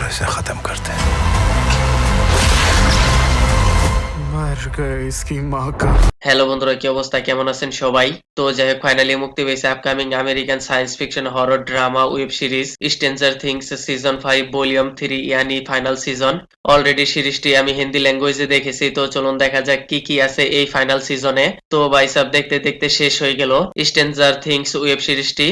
इसे खत्म करते हैं। मर गए इसकी माँ का। হ্যালো বন্ধুরা, কি অবস্থা, কেমন আছেন সবাই? তো যাই হোক, ফাইনালি মুক্তি পেয়েছে upcoming American science fiction horror drama web series Stranger Things season 5 volume 3 ইয়ানি ফাইনাল সিজন। অলরেডি সিরিজটি আমি হিন্দি ল্যাঙ্গুয়েজে দেখেছি, তো চলুন দেখা যাক কি কি আছে এই ফাইনাল সিজনে। তো ভাই সাব দেখতে দেখতে শেষ হয়ে গেল স্ট্রেঞ্জার থিংস ওয়েব সিরিজটি।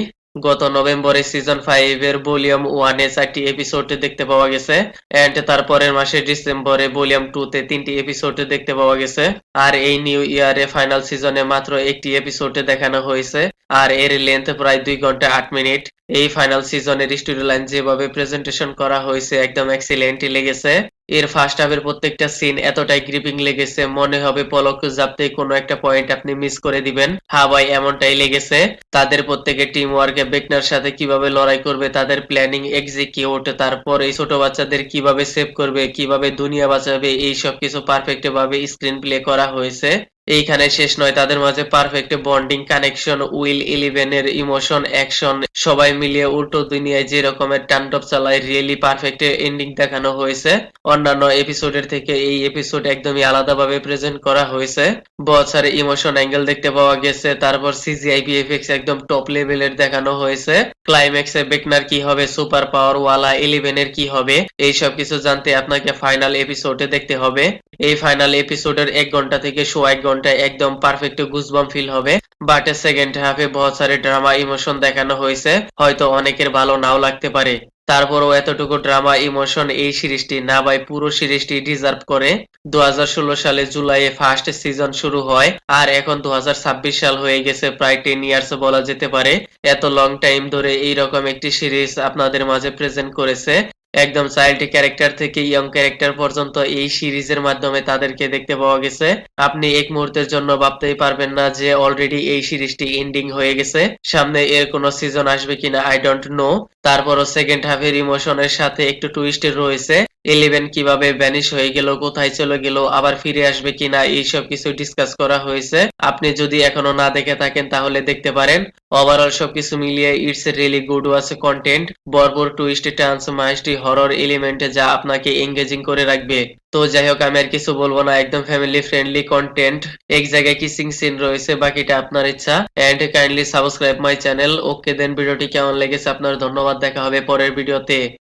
গত নভেম্বরে সিজন 5 এর ভলিউম 1 এ 4টি এপিসোড দেখতে পাওয়া গেছে, এন্ড তারপরের মাসে ডিসেম্বরে ভলিউম 2 তে 3টি এপিসোড দেখতে পাওয়া গেছে। আর এই নিউ ইয়ারে ফাইনাল সিজনে মাত্র একটি এপিসোডে দেখানো হয়েছে, আর এর লেন্থ প্রায় 2 ঘন্টা 8 মিনিট। এই ফাইনাল সিজনের স্টোরি লাইন যেভাবে প্রেজেন্টেশন করা হয়েছে একদম এক্সিলেন্টই লেগেছে। এর ফার্স্ট হাফের প্রত্যেকটা সিন এতটাই গ্রিপিং লেগেছে, মনে হবে পলক ঝাপতেই কোনো একটা পয়েন্ট আপনি মিস করে দিবেন। হ্যাঁ ভাই, এমনটাই লেগেছে। তাদের প্রত্যেকের টিম ওয়ার্কে বেকনার সাথে কিভাবে লড়াই করবে, তাদের প্ল্যানিং এক্সিকিউট, তারপর এই ছোট বাচ্চাদের কিভাবে সেভ করবে, কিভাবে দুনিয়া বাঁচাবে, এই সব কিছু পারফেক্ট ভাবে স্ক্রিন প্লে করা হয়েছে। এইখানে শেষ নয়, তাদের মাঝে পারফেক্ট বন্ডিং, কানেকশন, উইল ইলেভেনের ইমোশন, অ্যাকশন সবাই মিলিয়ে উল্টো দুনিয়ায় যে রকমের টান্ডব চালায়, রিয়েলি পারফেক্ট এন্ডিং দেখানো হয়েছে। অন্যান্য এপিসোডের থেকে এই এপিসোড একদমই আলাদাভাবে প্রেজেন্ট করা হয়েছে। বহুত সারে ইমোশন অ্যাঙ্গেল দেখতে পাওয়া গেছে, তারপর সিজিআই ভিএফএক্স একদম টপ লেভেলের দেখানো হয়েছে। ক্লাইম্যাক্সে বেকনার কি হবে, সুপার পাওয়ার ওয়ালা ইলেভেনের কি হবে, এই সব কিছু জানতে আপনাকে ফাইনাল এপিসোডে দেখতে হবে। এই ফাইনাল এপিসোডের 1 ঘন্টা থেকে 1.5 ঘন্টা একদম পারফেক্ট গুজবাম ফিল হবে। বাট সেকেন্ড হাফে বহুত সারে ড্রামা ইমোশন দেখানো হয়েছে, হয়তো অনেকের ভালো নাও লাগতে পারে। তারপরও এতটুকু ড্রামা ইমোশন এই সিরিজটি না ভাই, পুরো সিরিজটি ডিজার্ভ করে। 2016 সালে জুলাইয়ে ফার্স্ট সিজন শুরু হয়, আর এখন 2026 সাল হয়ে গেছে, প্রায় 10 ইয়ার্স বলা যেতে পারে। এত লং টাইম ধরে এইরকম একটি সিরিজ আপনাদের মাঝে প্রেজেন্ট করেছে। একদম চাইল্ড ক্যারেক্টার থেকে ইয়ং ক্যারেক্টার পর্যন্ত এই সিরিজের মাধ্যমে তাদেরকে দেখতে পাওয়া গেছে। আপনি এক মুহূর্তের জন্য ভাবতেই পারবেন না যে অলরেডি এই সিরিজটি এন্ডিং হয়ে গেছে, সামনে এর কোনো সিজন আসবে কিনা আই ডোন্ট নো। তারপরও সেকেন্ড হাফের ইমোশনের সাথে একটু টুইস্ট রয়েছে। ইলেভেন কিভাবে ভ্যানিশ হয়ে গেল, কোথায় চলে গেল, আবার ফিরে আসবে কিনা, এইসব কিছু ডিসকাস করা হয়েছে। আপনি যদি এখনো না দেখে থাকেন তাহলে দেখতে পারেন। ওভারঅল সবকিছু মিলিয়ে it's really good watch content, ভরপুর টুইস্ট, টার্নস, মাইস্ট্রি, হরর এলিমেন্টে যা আপনাকে এঙ্গেজিং করে রাখবে। তো যাই হোক, আমি আর কিছু বলবো না, একদম ফ্যামিলি ফ্রেন্ডলি কন্টেন্ট। এক জায়গায় কিসিং সিন রয়েছে, বাকিটা আপনার ইচ্ছা। And kindly subscribe my channel. Okay then, ভিডিওটি কেমন লেগেছে আপনার, ধন্যবাদ, দেখা হবে পরের ভিডিওতে।